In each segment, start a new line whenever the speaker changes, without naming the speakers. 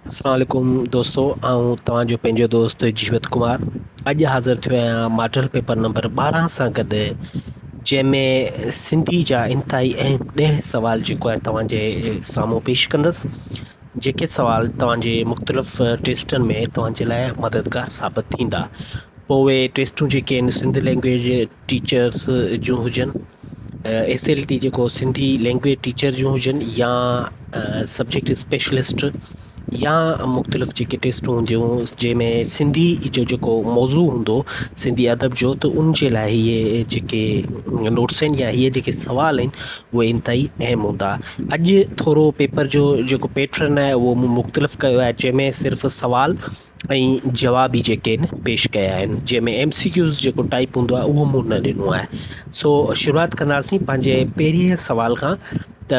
अस्सलाम वालेकुम दोस्तों, आऊं तव्हांजो पंहिंजो दोस्त जीवत कुमार अॼु हाज़िर थियो आहियां मॉडल पेपर नंबर 12 सां गॾु, जंहिंमें सिंधी जा इंतिहाई अहम 10 सवाल जेको आहे तव्हांजे साम्हूं पेश कंदुसि, जेके सवाल तव्हांजे मुख़्तलिफ़ टेस्टनि में तव्हांजे लाइ मददगार साबित थींदा। पोइ उहे टेस्टूं जेके आहिनि सिंधी लैंग्वेज टीचर्स जूं हुजनि, SLT जेको सिंधी लैंग्वेज टीचर जूं हुजनि, या सब्जेक्ट स्पेशलिस्ट, या मुख़्तलिफ़ जेके टेस्टूं हूंदियूं जंहिंमें सिंधी जो जेको मौज़ू हूंदो सिंधी अदब जो, त उन जे लाइ इहे जेके नोट्स आहिनि या इहे जेके सवाल आहिनि उहे इंतिहाई अहम हूंदा। अॼु थोरो पेपर जो जेको पैटर्न आहे उहो मूं मुख़्तलिफ़ कयो आहे, जंहिंमें सिर्फ़ु सवाल ऐं जवाब ई जेके आहिनि पेश कया आहिनि, जंहिंमें MCQs जेको टाइप हूंदो आहे उहो मूं न ॾिनो आहे। सो शुरूआति कंदासीं पंहिंजे पहिरें सवाल खां। त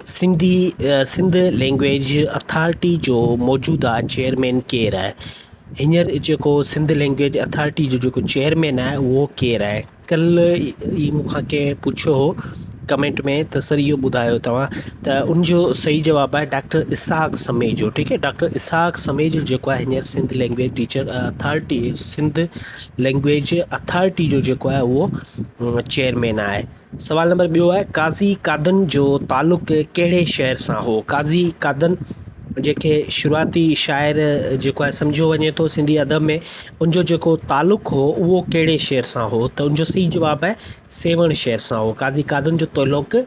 सिंध लैंग्वेज अथॉरिटी जो मौजूदा चेयरमैन केरु आहे? हींअर जेको सिंध लैंग्वेज अथॉरिटी जो जेको चेयरमैन आहे उहो केरु आहे? कल्ह ई मूंखां कंहिं पुछियो हो कमेंट में, त सर इहो ॿुधायो तव्हां, त उनजो सही जवाबु आहे डॉक्टर इसहाक़ समेजो। ठीकु आहे, डॉक्टर इसहाक़ समेजो जेको आहे हींअर Sindh language teacher authority Sindh language authority जो जेको आहे उहो चेयरमैन आहे। सवाल नंबर ॿियो आहे, काज़ी कादन जो तालुक़ कहिड़े शहर सां हो? काज़ी कादन जेके शुरूआती शाइर जेको आहे सम्झो वञे थो सिंधी अदब में, उनजो जेको तालुक़ु हो उहो कहिड़े शहर सां हो? त उनजो सही जवाबु आहे सेवण शहर सां हो। काज़ी कादन जो तालुक़ु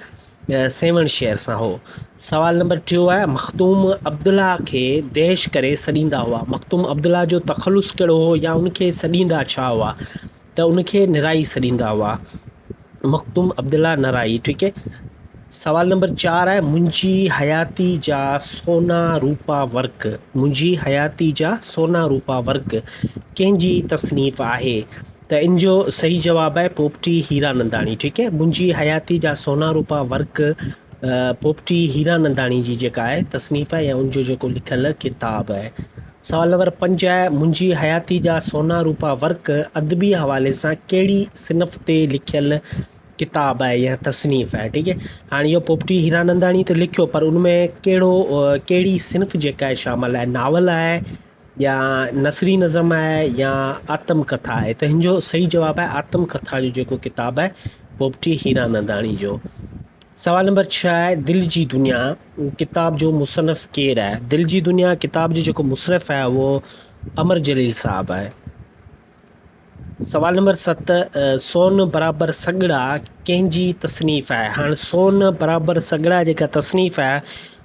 सेवण शहर सां हो। सवाल नंबर टियों आहे, मखदूम अब्दुल्ला खे देश करे सॾींदा हुआ? मखदूम अब्दुल्ला जो तख़लुस कहिड़ो हो, या उनखे सॾींदा छा हुआ? त उनखे निराई सॾींदा हुआ, मखदूम अब्दुल्ला निराई। ठीकु आहे। सवाल नंबर 4 आहे, मुंहिंजी हयाती जा सोना रूपा वर्क, मुंहिंजी हयाती जा सोना रूपा वर्क कंहिंजी तसनीफ़ आहे? त इन जो सही जवाबु आहे पोपटी हीरानंदाणी। ठीकु आहे, मुंहिंजी हयाती जा सोना रूपा वर्क पोपटी हीरानंदाणी जी जेका आहे तसनीफ़ आहे, या उनजो जेको लिखियलु किताबु आहे। सवाल नंबर 5 आहे, मुंहिंजी हयाती जा सोना रूपा वर्क अदबी हवाले सां कहिड़ी सिनफ़ ते लिखियलु किताब आहे या तसनीफ़ आहे? ठीकु आहे, हाणे इहो पोपटी हीरानंदाणी त लिखियो, पर उनमें कहिड़ी सिनफ़ जेका आहे शामिल आहे? नावल आहे, या नसरी नज़म आहे, या आत्मकथा आहे? त हिन जो सही जवाबु आहे आत्मकथा जो जेको किताबु आहे पोपटी हीरानंदाणी जो। सवाल नंबर 6 आहे, दिल जी दुनिया किताब जो मुसनफ़ केरु आहे? दिल जी दुनिया किताब जो जेको मुसनफ़ आहे उहो अमर जलील साहबु आहे। सवाल नंबर 7, सोन बराबर सॻड़ा कंहिंजी तसनीफ़ आहे? हाणे सोन बराबर सॻड़ा जेका तसनीफ़ आहे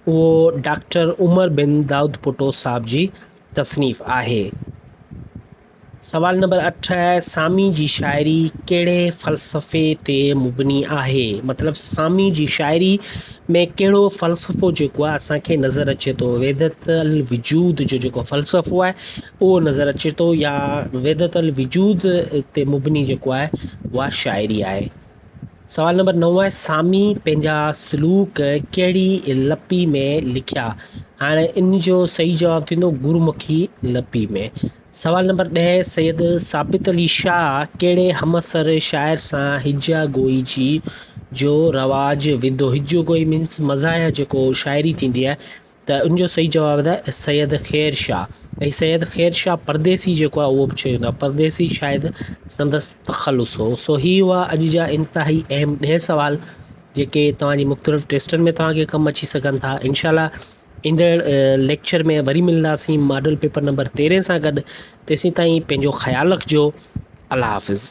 उहो डॉक्टर उमर बिन दाऊद भुट्टो साहब जी तसनीफ़ आहे। सवाल नंबर 8 आहे, सामी जी शाइरी कहिड़े फ़लसफ़े ते मुबनी आहे? मतिलबु सामी जी शाइरी में कहिड़ो फ़लसफ़ो जेको आहे असांखे नज़र अचे थो? वेदतल वजूद जो जेको फ़लसफ़ो आहे उहो नज़र अचे थो, या वेदतल वजूद ते मुबनी जेको आहे उहा शाइरी आहे। सवाल नंबर 9 आहे, सामी पंहिंजा सलूक कहिड़ी लपी में लिखिया? हाणे इन जो सही जवाबु थींदो गुरमुखी लिपि में। सवाल नंबर 10, सैयद साबित अली शाह कहिड़े हमअसर शाइर सां हिजा गोई जी जो रवाजु विधो? हिजो गोई मीन्स मज़ाहिया जेको शाइरी थींदी आहे, त उनजो सही जवाबु आहे सैयद ख़ैर शाह। ऐं सैयद ख़ैर शाह परदेसी जेको आहे उहो बि चयो वेंदो आहे, परदेसी शायदि संदसि तख़लुस हो। सो ही हुआ अॼु जा इंतिहाई अहम 10 सवाल जेके तव्हांजी मुख़्तलिफ़ टेस्टनि में तव्हांखे कमु अची सघनि था। इनशाला ईंदड़ लेक्चर में वरी मिलंदासीं मॉडल पेपर नंबर 13 सां गॾु। तेसीं ताईं पंहिंजो ख़्यालु रखिजो। अल्लाह हाफ़िज़।